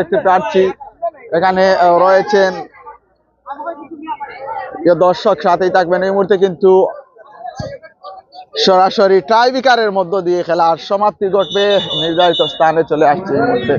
দেখতে পাচ্ছি এখানে রয়েছেন দর্শক, সাথেই থাকবেন। এই মুহূর্তে কিন্তু সরাসরি টাইব্রেকারের মধ্য দিয়ে খেলার সমাপ্তি ঘটবে, নির্ধারিত স্থানে চলে আসছে এই মুহূর্তে।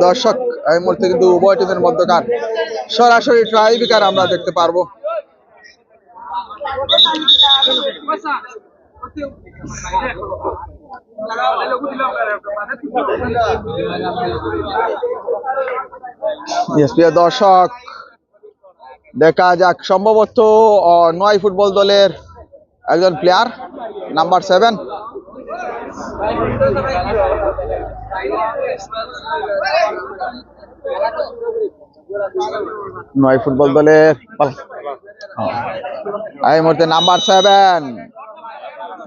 দর্শক, এই মুহূর্তে কিন্তু উভয় টিমের মধ্যকার সরাসরি টাইব্রেকার আমরা দেখতে পারবো। প্রিয় দর্শক, দেখা যাক, সম্ভবত নয় ফুটবল দলের একজন প্লেয়ার নাম্বার 7। নয় ফুটবল দলের এই মুহূর্তে নাম্বার 7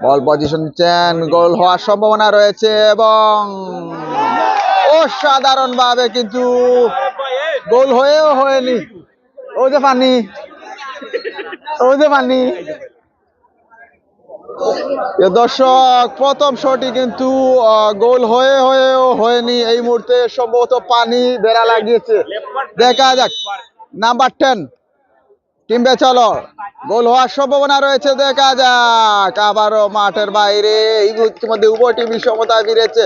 বল পজিশন নিচ্ছেন। গোল হওয়ার সম্ভাবনা রয়েছে এবং অসাধারণ ভাবে কিন্তু গোল হয়েও হয়নি। ওই যে পানি, দর্শক, প্রথম শটই কিন্তু গোল হয়েও হয়নি। এই মুহূর্তে সম্ভবত পানি বেড়া লাগিয়েছে। দেখা যাক, নাম্বার 10 টিমবে চলো, গোল হওয়ার সম্ভাবনা রয়েছে। দেখা যাক, আবারও মাঠের বাইরে। ইতিমধ্যে উভয় টিমই সমতায় ফিরেছে।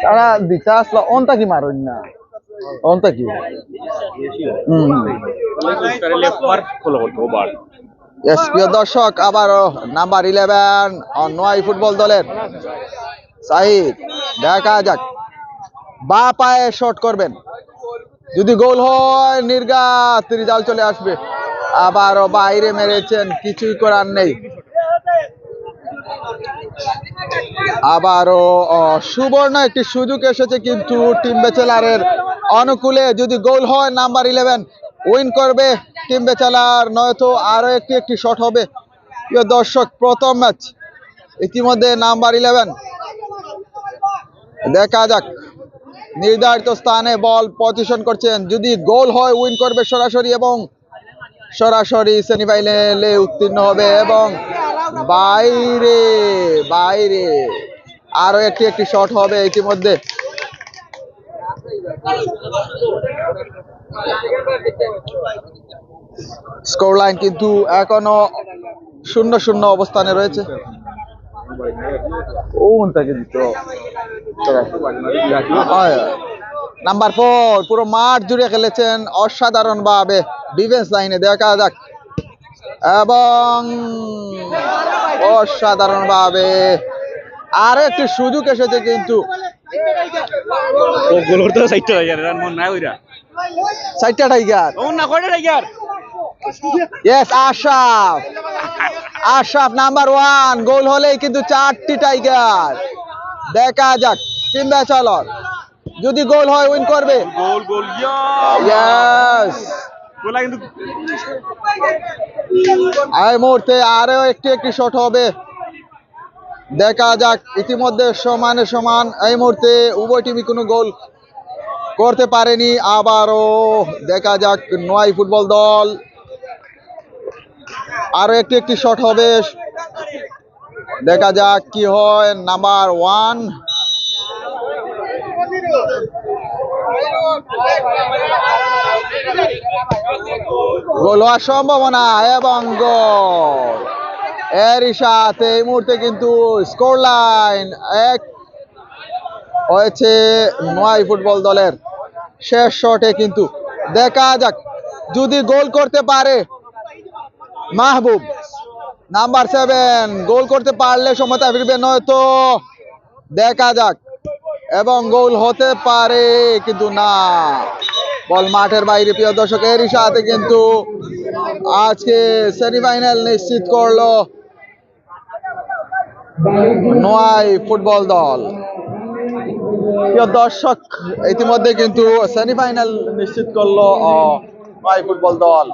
তারা দিতে আসলো অনটা কি মারুন না, অনটা কি দর্শক, আবারও নাম্বার 11 নয় ফুটবল দলের সাহিদ। দেখা যাক, বা পায়ে শট করবেন, যদি গোল হয় নির্ঘাত রেজাল্ট চলে আসবে। আবারও বাইরে মেরেছেন, কিছুই করার নেই। আবারও সুবর্ণ একটি সুযোগ এসেছে কিন্তু টিম ব্যাচেলারের অনুকূলে। যদি গোল হয় নাম্বার 11 উইন করবে টিম ব্যাচেলার, নয়তো আরো একটি শট হবে। প্রিয় দর্শক, প্রথম ম্যাচ ইতিমধ্যে নাম্বার 11 দেখা যাক, নির্ধারিত স্থানে বল পজিশন করছেন। যদি গোল হয় উইন করবে সরাসরি এবং সরাসরি সেমিফাইনালে উত্তীর্ণ হবে। এবং বাইরে বাইরে আরো একটি শট হবে ইতিমধ্যে। স্কোর লাইন কিন্তু এখনো 0-0 অবস্থানে রয়েছে। নাম্বার 4 পুরো মাঠ জুড়ে খেলেছেন অসাধারণ ভাবে ডিফেন্স লাইনে। দেখা যাক, এবং অসাধারণ ভাবে আরো একটি সুযোগ এসেছে কিন্তু আশরাফ নাম্বার 1 গোল হলেই কিন্তু 4টি টাইগার। দেখা যাক, কিংবা চলো, যদি গোল হয় উইন করবে। এই মুহূর্তে আরো একটি শট হবে। দেখা যাক, ইতিমধ্যে সমানে সমান। এই মুহূর্তে উভয় টিমই কোনো গোল করতে পারেনি। আবারও দেখা যাক, নয় ফুটবল দল আরো একটি শট হবে। দেখা যাক কি হয়। নাম্বার 1 গোল হওয়ার সম্ভাবনা এবং গোল। এরই সাথে এই মুহূর্তে কিন্তু স্কোর লাইন 1 হয়েছে নয় ফুটবল দলের। শেষ শটে কিন্তু দেখা যাক, যদি গোল করতে পারে মাহবুব নাম্বার 7, গোল করতে পারলে সমতা ফিরবে, নয়তো দেখা যাক। এবং গোল হতে পারে কিন্তু না, বল মাঠের বাইরে। প্রিয় দর্শক, এরই সাথে কিন্তু আজকে সেমিফাইনাল নিশ্চিত করলো নয় ফুটবল দল। প্রিয় দর্শক, ইতিমধ্যে কিন্তু সেমিফাইনাল নিশ্চিত করলো নয় ফুটবল দল।